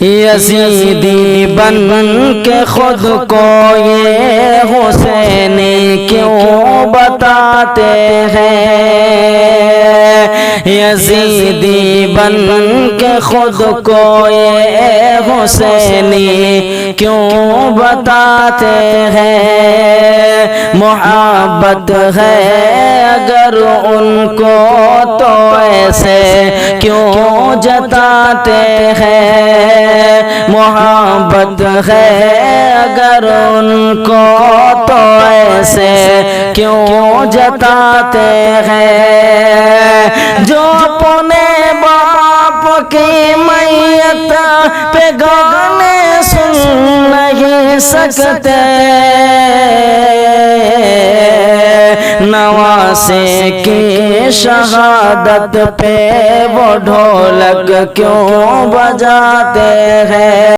Yazidi बन के खुद को ये हुसैनी क्यों बताते हैं। यजीदी बन के खुद को ये हुसैनी क्यों बताते हैं। मोहब्बत है अगर उनको तो ऐसे क्यों जताते हैं। मोहब्बत है अगर उनको तो ऐसे क्यों जताते हैं। जो अपने बाप की मैयत पे गाने सुन नहीं सकते, नवासे की शहादत पे वो ढोलक क्यों बजाते हैं।